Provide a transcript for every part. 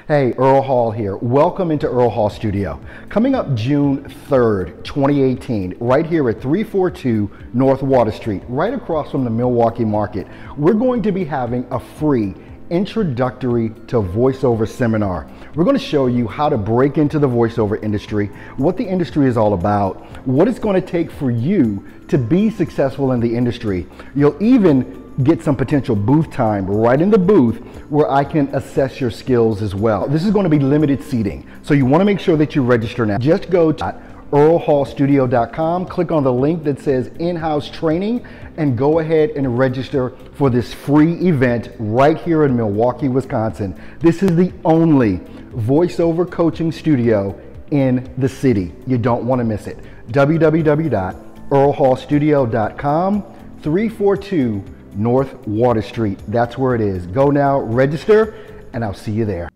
Hey, Earl Hall here. Welcome into Earl Hall Studio. Coming up June 3rd, 2018, right here at 342 North Water Street, right across from the Milwaukee Market, we're going to be having a free introductory to voiceover seminar. We're going to show you how to break into the voiceover industry, what the industry is all about, what it's going to take for you to be successful in the industry. You'll even get some potential booth time right in the booth where I can assess your skills as well. This is going to be limited seating, so you want to make sure that you register now. Just go to earlhallstudio.com, click on the link that says in-house training, and go ahead and register for this free event right here in Milwaukee, Wisconsin. This is the only voiceover coaching studio in the city. You don't want to miss it. www.earlhallstudio.com, 342 North Water Street. That's where it is. Go now, register, and I'll see you there.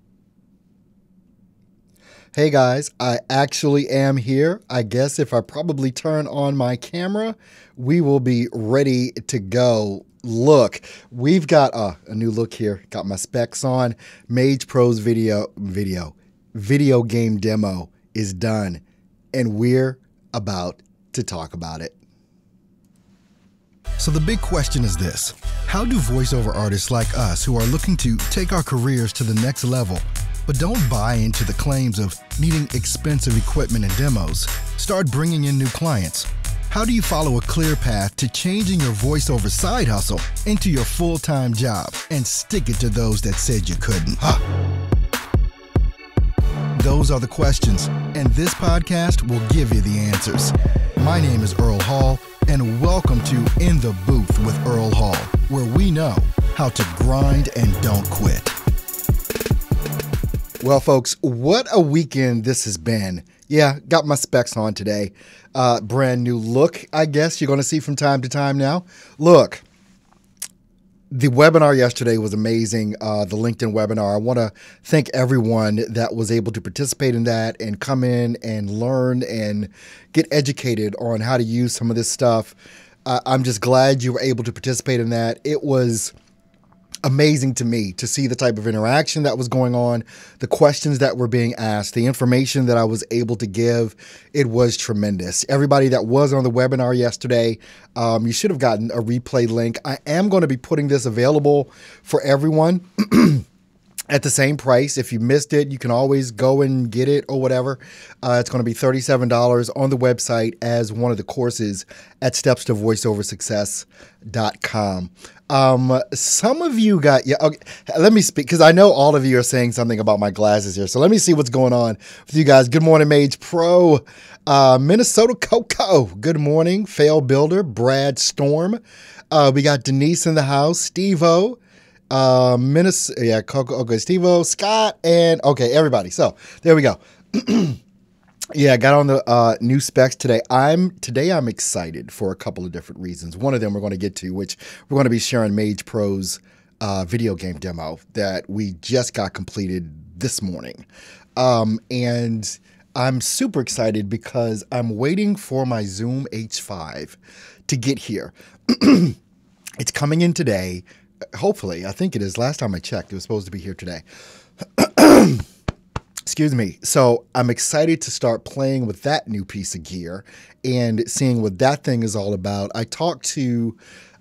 Hey guys, I actually am here. I guess if I probably turn on my camera, we will be ready to go. Look, we've got a new look here. Got my specs on. Mage Pro's video game demo is done, and we're about to talk about it. So the big question is this: how do voiceover artists like us who are looking to take our careers to the next level but don't buy into the claims of needing expensive equipment and demos start bringing in new clients? How do you follow a clear path to changing your voiceover side hustle into your full-time job and stick it to those that said you couldn't? Those are the questions, and this podcast will give you the answers. My name is Earl Hall, and welcome to In the Booth with Earl Hall, where we know how to grind and don't quit. Well, folks, what a weekend this has been. Yeah, got my specs on today. Brand new look, I guess you're going to see from time to time now. Look, the webinar yesterday was amazing, the LinkedIn webinar. I want to thank everyone that was able to participate in that and come in and learn and get educated on how to use some of this stuff. I'm just glad you were able to participate in that. It was amazing to me to see the type of interaction that was going on, the questions that were being asked, the information that I was able to give. It was tremendous. Everybody that was on the webinar yesterday, you should have gotten a replay link. I am going to be putting this available for everyone at the same price. If you missed it, you can always go and get it or whatever. It's going to be $37 on the website as one of the courses at stepstovoiceoversuccess.com. Some of you got, okay, let me speak, because I know all of you are saying something about my glasses here. So let me see what's going on with you guys. Good morning, Mage Pro. Minnesota Coco. Good morning. Fail Builder. Brad Storm. We got Denise in the house. Steve-O. Coco, okay, Steve-O, Scott, and okay, everybody. So there we go. Yeah, I got on the new specs today. I'm excited for a couple of different reasons. One of them we're going to get to, which we're going to be sharing Mage Pro's video game demo that we just got completed this morning. And I'm super excited because I'm waiting for my Zoom H5 to get here. It's coming in today. Hopefully, I think it is. Last time I checked, it was supposed to be here today. Excuse me. So I'm excited to start playing with that new piece of gear and seeing what that thing is all about. I talked to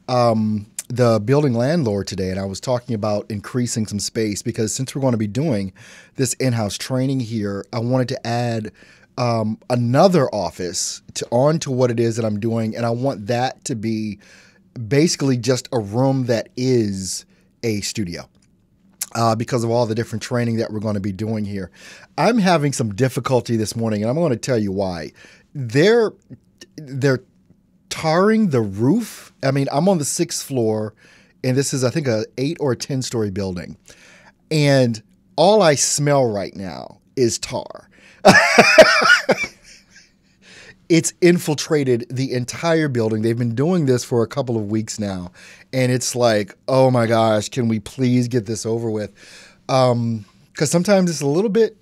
the building landlord today, and I was talking about increasing some space because since we're going to be doing this in-house training here, I wanted to add another office onto what it is that I'm doing, and I want that to be basically just a room that is a studio. Because of all the different training that we're going to be doing here. I'm having some difficulty this morning, and I'm going to tell you why. They're tarring the roof. I mean, I'm on the 6th floor, and this is, I think, a 8 or 10-story building. And all I smell right now is tar. It's infiltrated the entire building. They've been doing this for a couple of weeks now. And it's like, oh my gosh, can we please get this over with? Because sometimes it's a little bit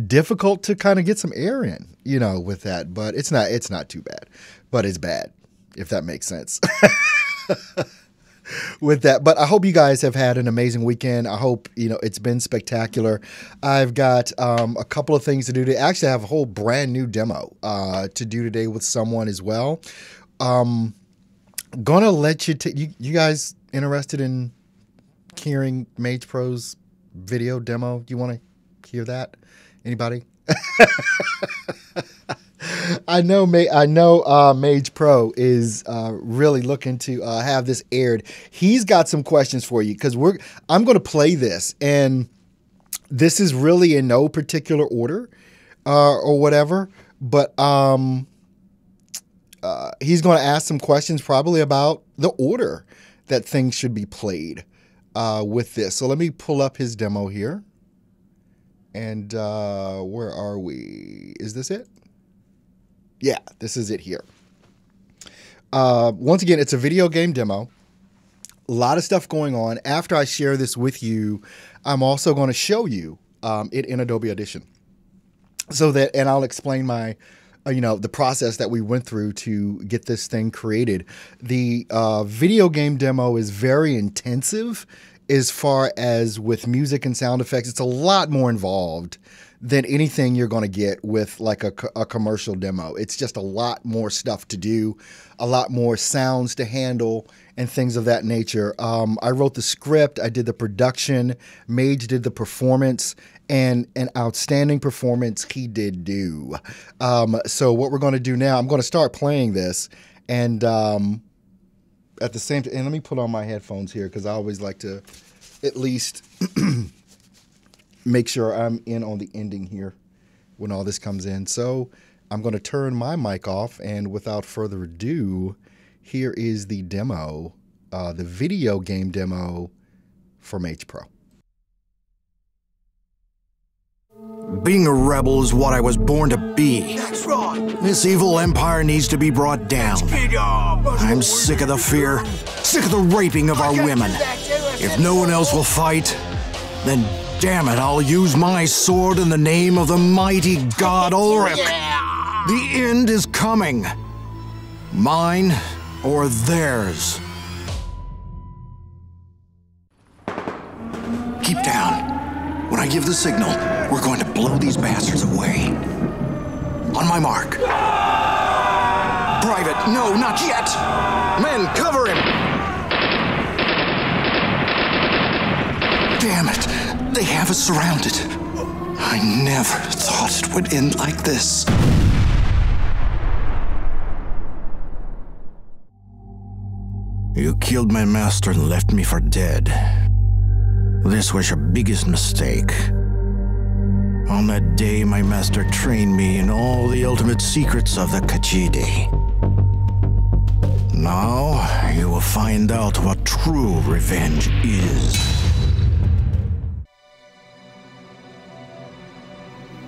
difficult to kind of get some air in, you know, with that. But it's not too bad. But it's bad, if that makes sense. with that. But I hope you guys have had an amazing weekend. I hope, it's been spectacular. I've got a couple of things to do today. Actually, I have a whole brand new demo to do today with someone as well. Gonna let you guys interested in hearing Mage Pro's video demo? You want to hear that? Anybody? I know Mage Pro is really looking to have this aired. He's got some questions for you because I'm going to play this, and this is really in no particular order or whatever, but he's going to ask some questions probably about the order that things should be played with this. So let me pull up his demo here. And where are we? Is this it? Yeah, this is it here. Once again, it's a video game demo. A lot of stuff going on. After I share this with you, I'm also going to show you it in Adobe Audition. And I'll explain my, the process that we went through to get this thing created. The video game demo is very intensive as far as with music and sound effects. It's a lot more involved than anything you're going to get with like a commercial demo. It's just a lot more stuff to do, a lot more sounds to handle, and things of that nature. I wrote the script, I did the production, Mage did the performance, and an outstanding performance he did do. So what we're going to do now, I'm going to start playing this, and at the same time, and let me put on my headphones here because I always like to at least make sure I'm in on the ending here when all this comes in. So I'm going to turn my mic off, and without further ado, here is the demo, the video game demo for Mage Pro. Being a rebel is what I was born to be. That's right. This evil empire needs to be brought down. I'm sick of the fear, sick of the raping of our women. If no one else will fight, then damn it, I'll use my sword in the name of the mighty god Ulrich. Yeah. The end is coming. Mine or theirs. Keep down. When I give the signal, we're going to blow these bastards away. On my mark. Private, no, not yet! Men, cover him! Damn it, they have us surrounded. I never thought it would end like this. You killed my master and left me for dead. This was your biggest mistake. On that day, my master trained me in all the ultimate secrets of the Khajiit. Now, you will find out what true revenge is.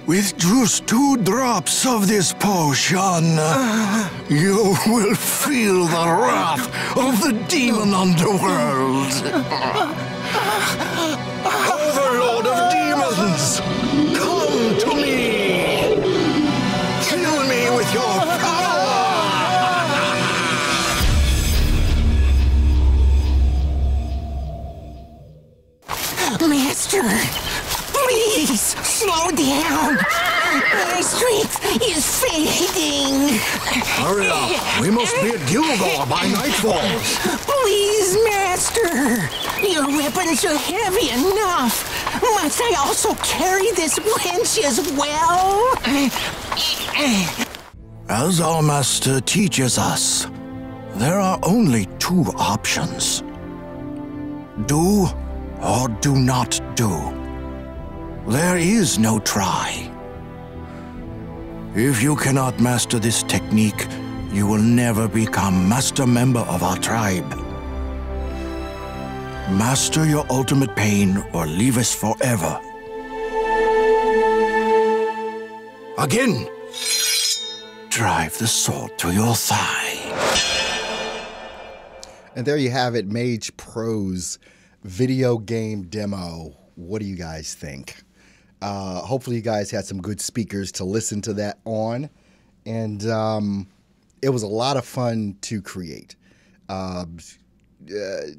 With just 2 drops of this potion, you will feel the wrath of the demon underworld. Overlord of demons, come to me! Fill me with your power! Master, please slow down. My strength is fading. Hurry up! We must be at Gilgal by nightfall. Please, Master. Your weapons are heavy enough. Must I also carry this wench as well? As our master teaches us, there are only 2 options. Do or do not do. There is no try. If you cannot master this technique, you will never become master member of our tribe. Master your ultimate pain or leave us forever. Again, drive the sword to your thigh. And there you have it, Mage Pro's video game demo. What do you guys think? Hopefully you guys had some good speakers to listen to that on. And it was a lot of fun to create. a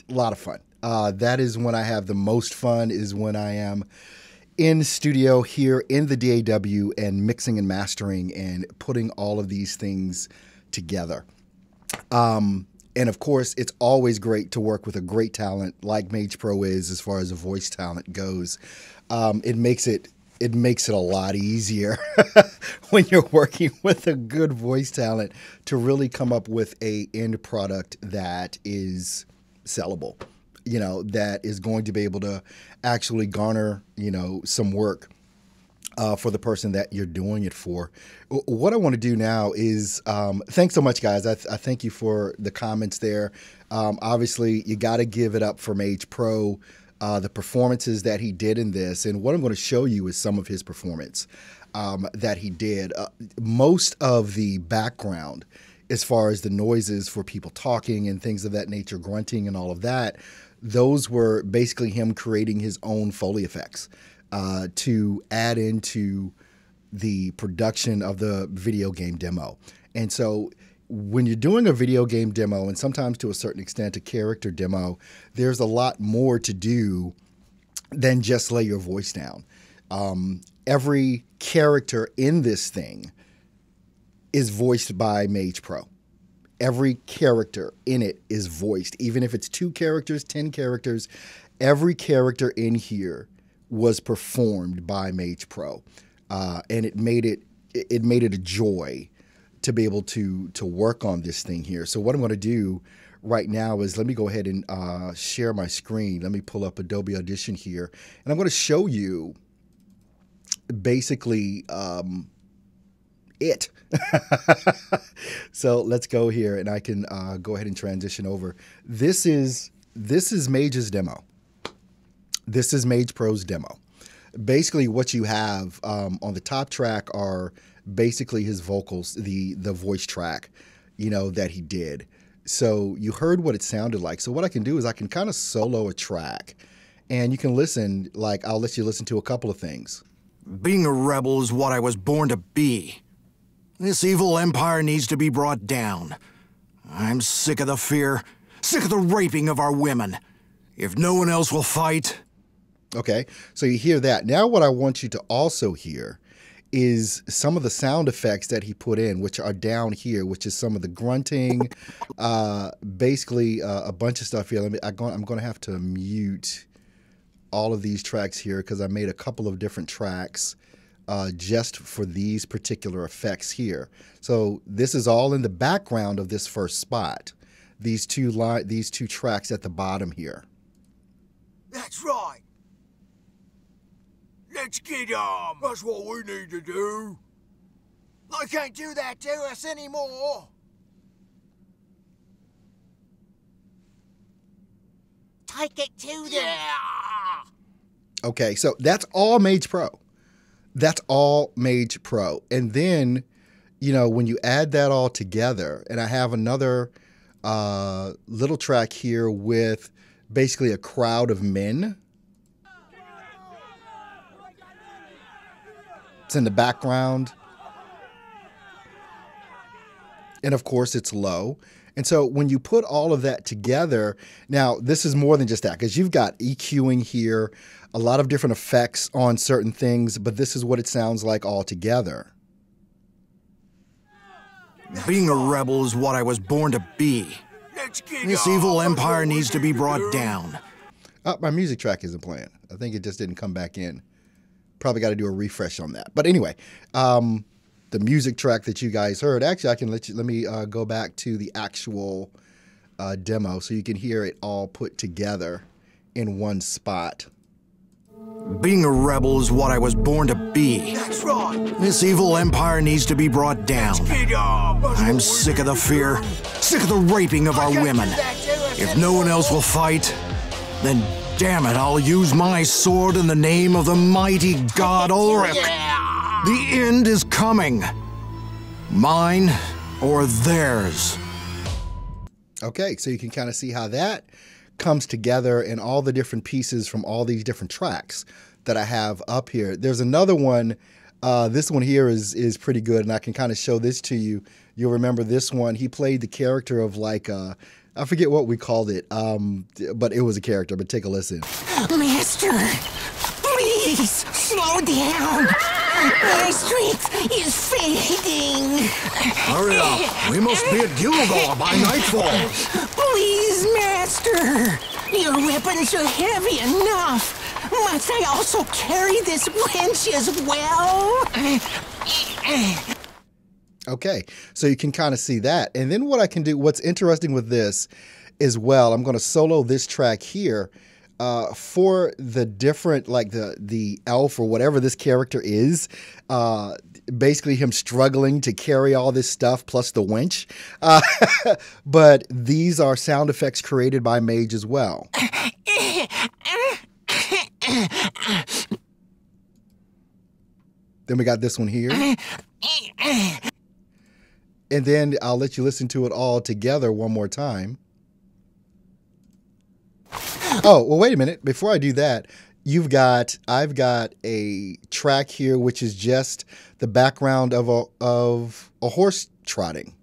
lot of fun. That is when I have the most fun, is when I am in studio here in the DAW and mixing and mastering and putting all of these things together. And of course, it's always great to work with a great talent like Mage Pro is, as far as the voice talent goes. It makes it a lot easier when you're working with a good voice talent to really come up with a end product that is sellable, you know, that is going to be able to actually garner, you know, some work for the person that you're doing it for. What I want to do now is, thanks so much, guys. I thank you for the comments there. Obviously, you got to give it up for Mage Pro, the performances that he did in this. And what I'm going to show you is some of his performance that he did. Most of the background, as far as the noises for people talking and things of that nature, grunting and all of that, those were basically him creating his own Foley effects to add into the production of the video game demo. And so when you're doing a video game demo, and sometimes to a certain extent a character demo, there's a lot more to do than just lay your voice down. Every character in this thing is voiced by Mage Pro. Every character in it is voiced, even if it's 2 characters, 10 characters, every character in here was performed by Mage Pro. And it made it a joy to be able to work on this thing here. So what I'm going to do right now is, let me go ahead and share my screen. Let me pull up Adobe Audition here, and I'm going to show you basically it. So let's go here, and I can go ahead and transition over. This is Mage's demo. This is Mage Pro's demo. Basically, what you have on the top track are basically his vocals, the voice track, you know, that he did. So you heard what it sounded like. So what I can do is I can kind of solo a track, and you can listen. Like, I'll let you listen to a couple of things. Being a rebel is what I was born to be. This evil empire needs to be brought down. I'm sick of the fear, sick of the raping of our women. If no one else will fight... Okay, so you hear that. Now what I want you to also hear is some of the sound effects that he put in, which are down here, which is some of the grunting, basically a bunch of stuff here. I'm going to have to mute all of these tracks here because I made a couple of different tracks just for these particular effects here. So this is all in the background of this first spot. These two tracks at the bottom here. That's right. Let's get on. That's what we need to do. They can't do that to us anymore. Take it to them. Yeah. Okay, so that's all Mage Pro. That's all Mage Pro. And then, you know, when you add that all together, and I have another little track here with basically a crowd of men. It's in the background. And of course it's low. And so when you put all of that together, now this is more than just that, because you've got EQing here, a lot of different effects on certain things, but this is what it sounds like all together. Being a rebel is what I was born to be. This evil empire needs to be brought down. Oh, my music track isn't playing. I think it just didn't come back in. Probably got to do a refresh on that. But anyway, the music track that you guys heard, actually, I can let me go back to the actual demo so you can hear it all put together in one spot. Being a rebel is what I was born to be. That's right. This evil empire needs to be brought down. I'm sick of the fear, sick of the raping of our women. If no one else will fight, then damn it, I'll use my sword in the name of the mighty god Ulrich. Yeah. The end is coming. Mine or theirs. Okay, so you can kind of see how that comes together and all the different pieces from all these different tracks that I have up here. There's another one. This one here is pretty good, and I can kind of show this to you. You'll remember this one. He played the character of like I forget what we called it, but it was a character. But take a listen. Master, please slow down. My strength is fading. Hurry up. We must be at Gilgal by nightfall. Please, Master. Your weapons are heavy enough. Must I also carry this winch as well? Okay, so you can kind of see that. And then what I can do, what's interesting with this as well, I'm going to solo this track here for the different, like the elf or whatever this character is, basically him struggling to carry all this stuff plus the winch. But these are sound effects created by Mage as well. Then we got this one here. And then I'll let you listen to it all together one more time. Oh, well, wait a minute. Before I do that, I've got a track here, which is just the background of a horse trotting.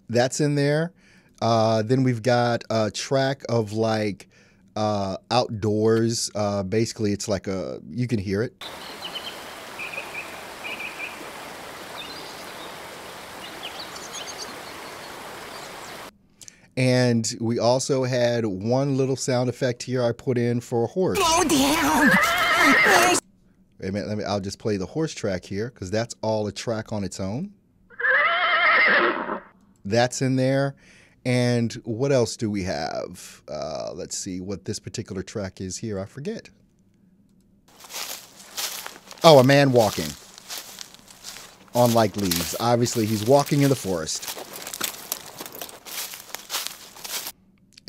That's in there. Then we've got a track of like outdoors. Basically, it's like you can hear it. And we also had one little sound effect here I put in for a horse. Slow down. Wait a minute, I'll just play the horse track here because that's all a track on its own. That's in there. And what else do we have? Let's see what this particular track is here. I forget. Oh, a man walking on like leaves. Obviously, he's walking in the forest.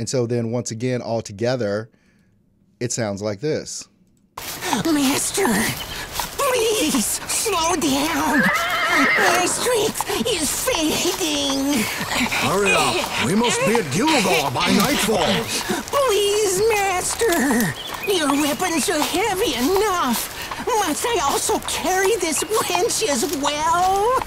And so then once again, all together, it sounds like this. Master, please slow down. My strength is fading. Hurry up. We must be at Gilgal by nightfall. Please, Master. Your weapons are heavy enough. Must I also carry this winch as well?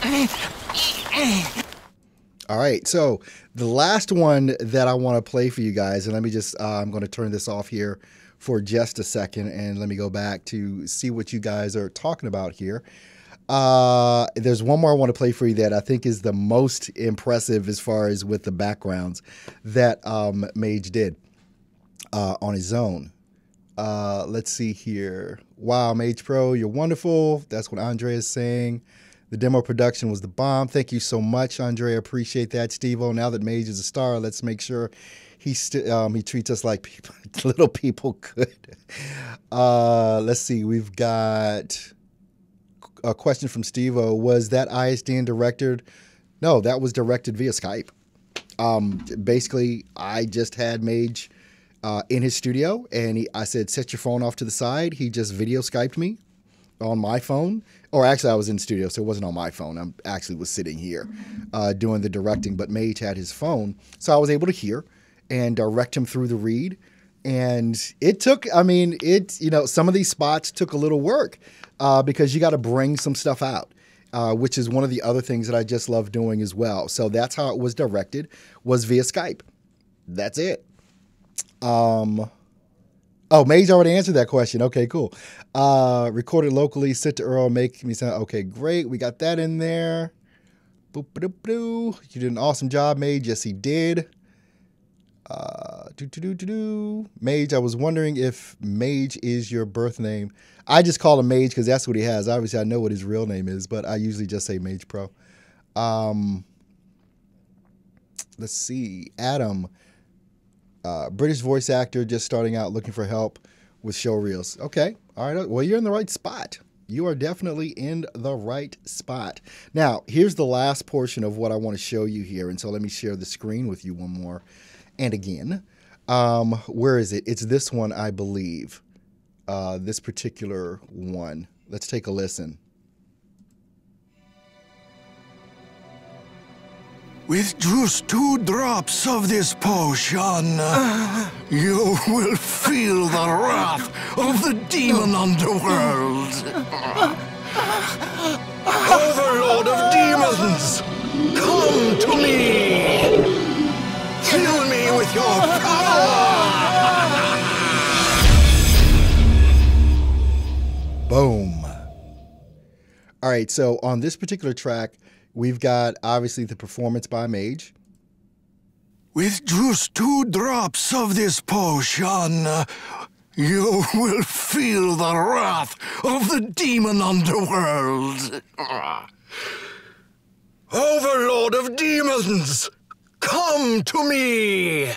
All right, so the last one that I want to play for you guys, and let me just, I'm going to turn this off here for just a second, and let me go back to see what you guys are talking about here. There's one more I want to play for you that I think is the most impressive as far as with the backgrounds that Mage did on his own. Let's see here. Wow, Mage Pro, you're wonderful. That's what Andrea is saying. The demo production was the bomb. Thank you so much, Andrea. Appreciate that, Steve-O. Now that Mage is a star, let's make sure he treats us like people, little people could. Let's see. We've got a question from Steve-O. Was that ISDN directed? No, that was directed via Skype. Basically, I just had Mage in his studio, and I said, set your phone off to the side. He just video Skyped me on my phone. Or actually, I was in the studio, so it wasn't on my phone. I actually was sitting here doing the directing, but Mage had his phone. So I was able to hear and direct him through the read. And it took, I mean, some of these spots took a little work because you got to bring some stuff out, which is one of the other things that I just love doing as well. So that's how it was directed, was via Skype. That's it. Oh, Mage already answered that question. Okay, cool. Recorded locally, sent to Earl, make me sound okay. Great, we got that in there. Boop, boop, boop. You did an awesome job, Mage. Yes, he did. Mage, I was wondering if Mage is your birth name. I just call him Mage because that's what he has. Obviously, I know what his real name is, but I usually just say Mage Pro. Let's see, Adam. British voice actor just starting out looking for help with show reels. Okay. All right. Well, you're in the right spot. You are definitely in the right spot. Now, here's the last portion of what I want to show you here. And so let me share the screen with you one more. And again, where is it? It's this one, I believe. This particular one. Let's take a listen. With just 2 drops of this potion, you will feel the wrath of the demon underworld. Overlord of demons! demons, come to me! Fill me with your power! Boom. All right, so on this particular track, we've got obviously the performance by Mage. With just 2 drops of this potion, you will feel the wrath of the demon underworld. Overlord of demons, come to me!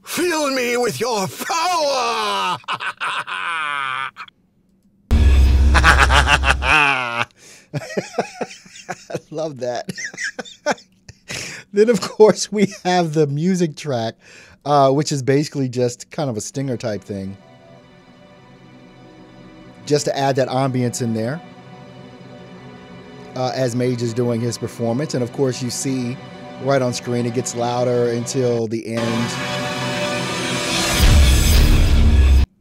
Fill me with your power! I love that. Then, of course, we have the music track, which is basically just kind of a stinger type thing. Just to add that ambience in there as Mage is doing his performance. And, of course, you see right on screen it gets louder until the end.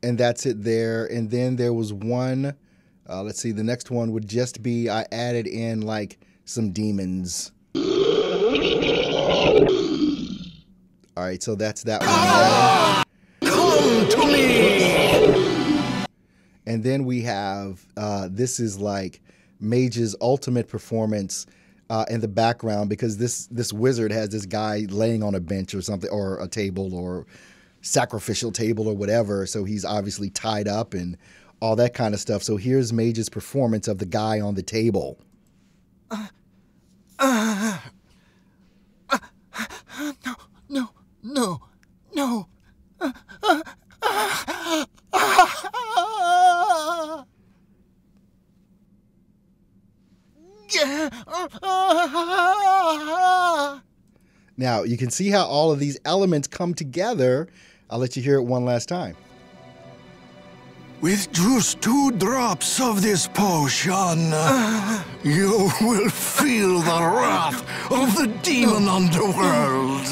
And that's it there. And then there was one, let's see, the next one would just be I added in like some demons. All right, so that's that one. Come to me! And then we have, this is like Mage's ultimate performance in the background, because this wizard has this guy laying on a bench or something, or a table or sacrificial table or whatever. So he's obviously tied up and all that kind of stuff. So here's Mage's performance of the guy on the table. No. Now, you can see how all of these elements come together. I'll let you hear it one last time. With just 2 drops of this potion, you will feel the wrath of the demon underworld.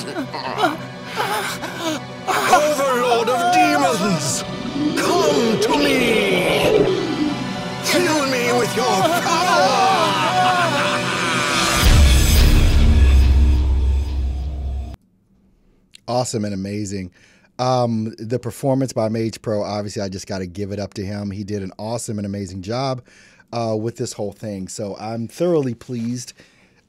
Overlord of demons, come to me! Fill me with your power! Awesome and amazing. The performance by Mage Pro, obviously, I just got to give it up to him. He did an awesome and amazing job with this whole thing. So I'm thoroughly pleased.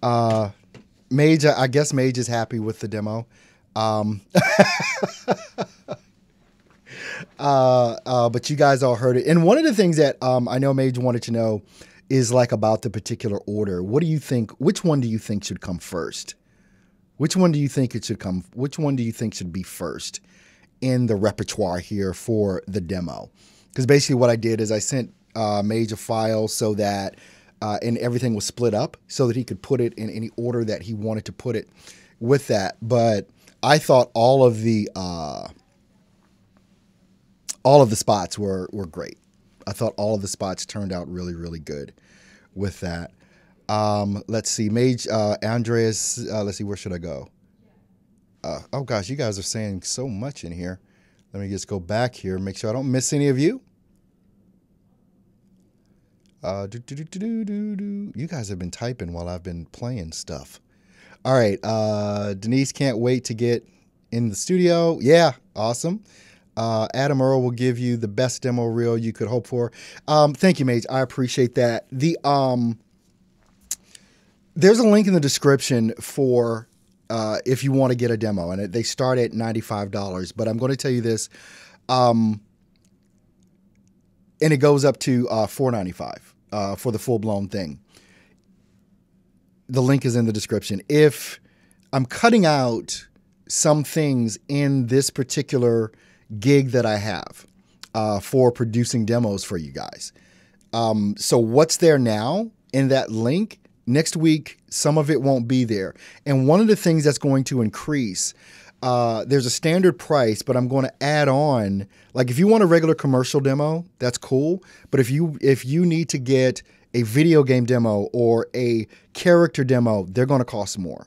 Mage, I guess Mage is happy with the demo. But you guys all heard it. And one of the things that I know Mage wanted to know is like about the particular order. What do you think? Which one do you think should come first? Which one do you think it should come? Which one do you think should be first in the repertoire here for the demo? Because basically what I did is I sent Mage a file so that and everything was split up so that he could put it in any order that he wanted to put it with that. But I thought all of the spots were great. I thought all of the spots turned out really, really good with that. Let's see, Mage, Andreas, let's see, where should I go? Oh gosh, you guys are saying so much in here. Let me just go back here, make sure I don't miss any of you. You guys have been typing while I've been playing stuff. All right, Denise can't wait to get in the studio. Yeah, awesome. Adam Earl will give you the best demo reel you could hope for. Thank you, Mage. I appreciate that. There's a link in the description for if you want to get a demo, and they start at $95. But I'm going to tell you this, and it goes up to $4.95 for the full-blown thing. The link is in the description. If I'm cutting out some things in this particular gig that I have for producing demos for you guys. So what's there now in that link, next week, some of it won't be there. And one of the things that's going to increase, there's a standard price, but I'm going to add on, like if you want a regular commercial demo, that's cool. But if you need to get a video game demo or a character demo, they're going to cost more.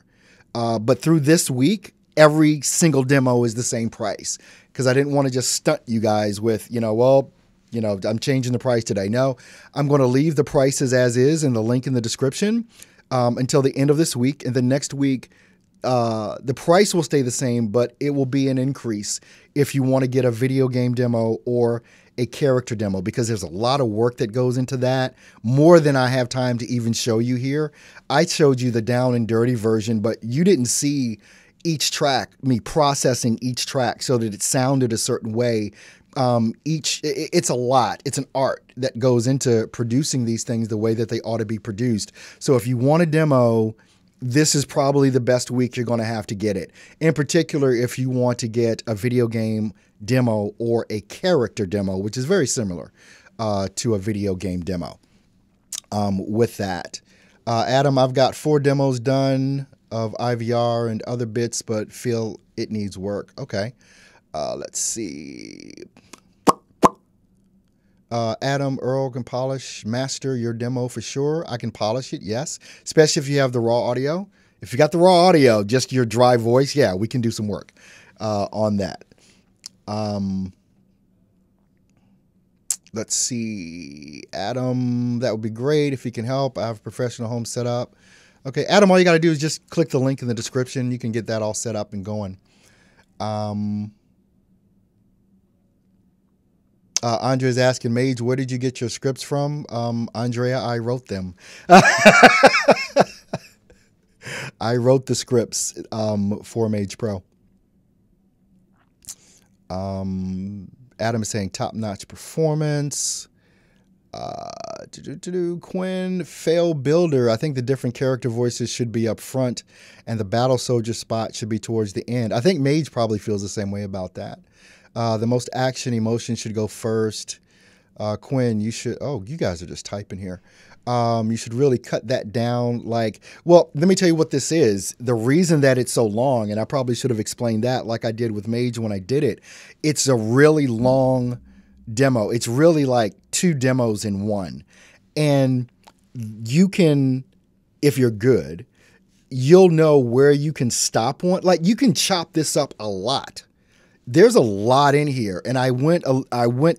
But through this week, every single demo is the same price, because I didn't want to just stunt you guys with, I'm changing the price today. No, I'm going to leave the prices as is in the link in the description. until the end of this week. And then next week, the price will stay the same, but it will be an increase if you want to get a video game demo or a character demo, because there's a lot of work that goes into that, more than I have time to even show you here. I showed you the down and dirty version, but you didn't see each track, me processing each track so that it sounded a certain way. It's a lot. It's an art that goes into producing these things the way that they ought to be produced. So if you want a demo, this is probably the best week you're going to have to get it. In particular, if you want to get a video game demo or a character demo, which is very similar to a video game demo. With that, Adam, I've got 4 demos done of IVR and other bits, but feel it needs work. Okay. Let's see. Adam, Earl can polish, master your demo for sure. I can polish it, yes. Especially if you have the raw audio. If you got the raw audio, just your dry voice, yeah, we can do some work on that. Let's see. Adam, that would be great if you can help. I have a professional home set up. Okay, Adam, all you got to do is just click the link in the description. You can get that all set up and going. Andrea's asking, Mage, where did you get your scripts from? Andrea, I wrote them. I wrote the scripts for Mage Pro. Adam is saying top-notch performance. Quinn, fail builder. I think the different character voices should be up front and the battle soldier spot should be towards the end. I think Mage probably feels the same way about that. The most action emotion should go first. Quinn, you should, oh, you guys are just typing here. You should really cut that down. Like, well, let me tell you what this is. The reason that it's so long, and I probably should have explained that like I did with Mage when I did it, it's a really long demo. It's really like 2 demos in one. And you can, if you're good, you'll know where you can stop one. Like, you can chop this up a lot. There's a lot in here, and I went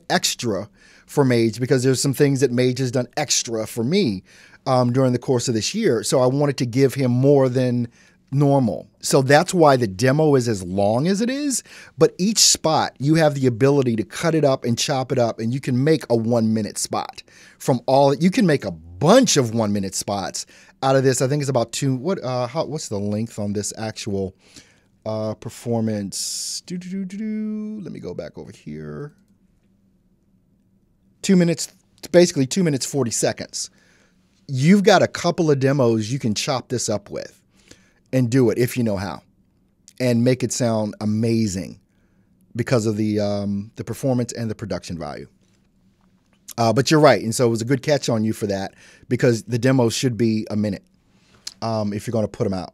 extra for Mage because there's some things that Mage has done extra for me during the course of this year. So I wanted to give him more than normal. So that's why the demo is as long as it is. But each spot, you have the ability to cut it up and chop it up, and you can make a 1-minute spot from all. You can make a bunch of 1-minute spots out of this. I think it's about 2. What's the length on this actual performance? Let me go back over here. 2 minutes, basically 2 minutes, 40 seconds. You've got a couple of demos you can chop this up with and do it if you know how and make it sound amazing because of the performance and the production value. But you're right. And so it was a good catch on you for that because the demos should be a minute if you're going to put them out.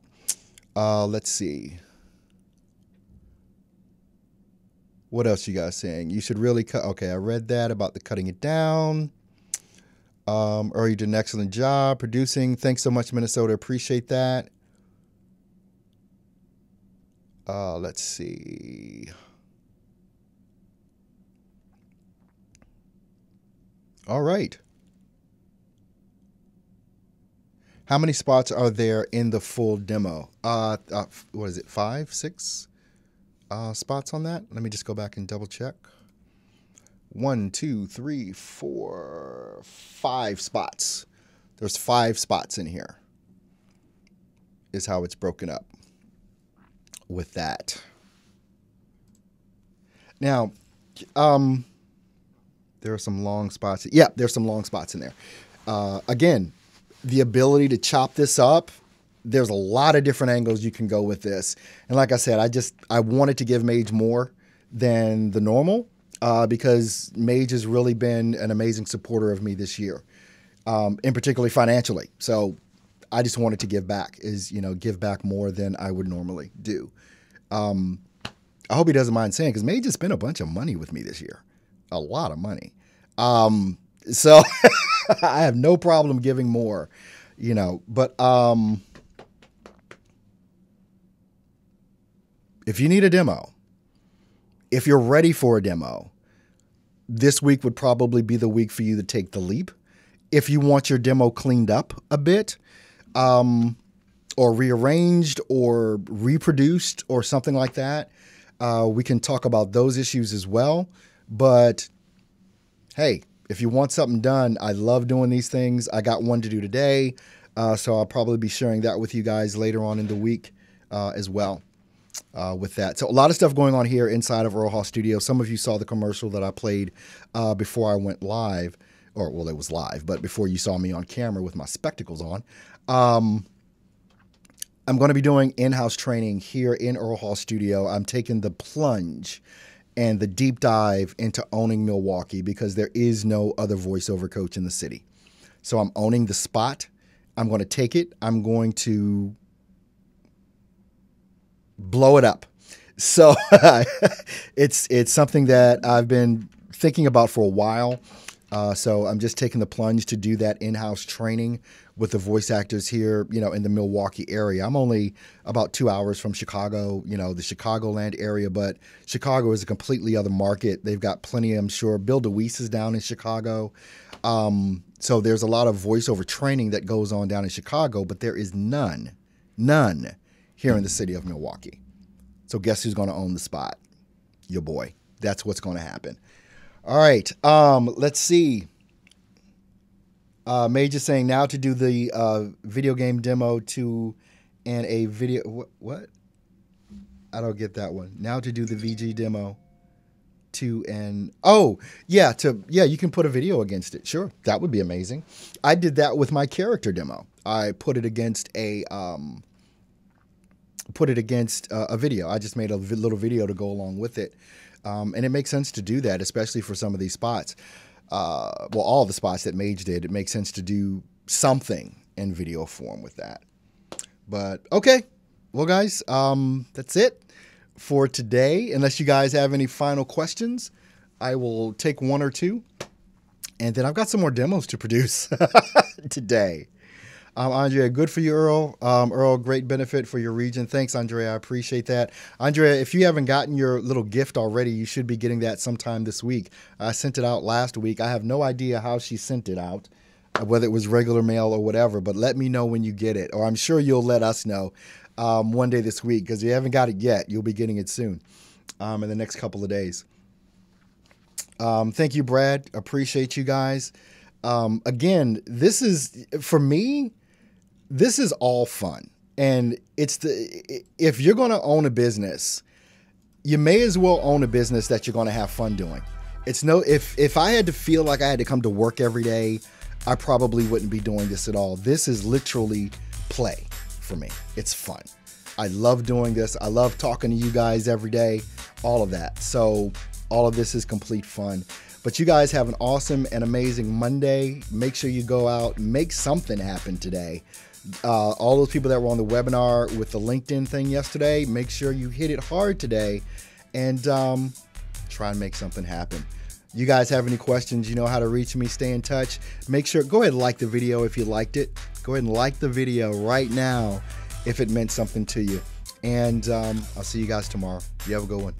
Let's see. What else you guys saying? You should really cut. Okay, I read that about the cutting it down. You did an excellent job producing. Thanks so much, Minnesota. Appreciate that. Let's see. All right. How many spots are there in the full demo? What is it? 5, 6 spots on that? Let me just go back and double check. 1, 2, 3, 4, 5 spots. There's 5 spots in here. Is how it's broken up with that. Now, there are some long spots. Yeah, there's some long spots in there. Again, the ability to chop this up, there's a lot of different angles you can go with this. And like I said, I wanted to give Mage more than the normal because Mage has really been an amazing supporter of me this year, and particularly financially. So I just wanted to give back, give back more than I would normally do. I hope he doesn't mind saying, because Mage has spent a bunch of money with me this year. A lot of money. So I have no problem giving more, but if you need a demo, if you're ready for a demo, this week would probably be the week for you to take the leap. If you want your demo cleaned up a bit, or rearranged or reproduced or something like that, we can talk about those issues as well. But hey, if you want something done, I love doing these things. I got one to do today, so I'll probably be sharing that with you guys later on in the week as well with that. So a lot of stuff going on here inside of Earl Hall Studio. Some of you saw the commercial that I played before I went live, or well, it was live, but before you saw me on camera with my spectacles on. I'm going to be doing in-house training here in Earl Hall Studio. I'm taking the plunge and the deep dive into owning Milwaukee because there is no other voiceover coach in the city. So I'm owning the spot. I'm going to take it. I'm going to blow it up. So it's something that I've been thinking about for a while. So I'm just taking the plunge to do that in-house training with the voice actors here, you know, in the Milwaukee area. I'm only about 2 hours from Chicago, you know, the Chicagoland area, but Chicago is a completely other market. They've got plenty, I'm sure. Bill DeWeese is down in Chicago. So there's a lot of voiceover training that goes on down in Chicago, but there is none here in the city of Milwaukee. So guess who's going to own the spot? Your boy. That's what's going to happen. All right, let's see. Major saying now to do the video game demo to and a video. What? I don't get that one. Now to do the VG demo to and yeah, you can put a video against it. Sure, that would be amazing. I did that with my character demo. I put it against a video. I just made a little video to go along with it. And it makes sense to do that, especially for some of these spots. Well, all the spots that Mage did, it makes sense to do something in video form with that. But okay, well, guys, that's it for today. Unless you guys have any final questions, I will take one or two. And then I've got some more demos to produce today. Andrea, good for you, Earl. Earl, great benefit for your region. Thanks, Andrea. I appreciate that. Andrea, if you haven't gotten your little gift already, you should be getting that sometime this week. I sent it out last week. I have no idea how she sent it out, whether it was regular mail or whatever, but let me know when you get it, or I'm sure you'll let us know one day this week, because if you haven't got it yet, you'll be getting it soon in the next couple of days. Thank you, Brad. Appreciate you guys. Again, this is, for me, this is all fun. And if you're going to own a business, you may as well own a business that you're going to have fun doing. If I had to feel like I had to come to work every day, I probably wouldn't be doing this at all. This is literally play for me. It's fun. I love doing this. I love talking to you guys every day, all of that. So all of this is complete fun. But you guys have an awesome and amazing Monday. Make sure you go out and make something happen today. All those people that were on the webinar with the LinkedIn thing yesterday, make sure you hit it hard today and try and make something happen. You guys have any questions, you know how to reach me, stay in touch. Make sure, go ahead and like the video if you liked it. Go ahead and like the video right now if it meant something to you. And I'll see you guys tomorrow. You have a good one.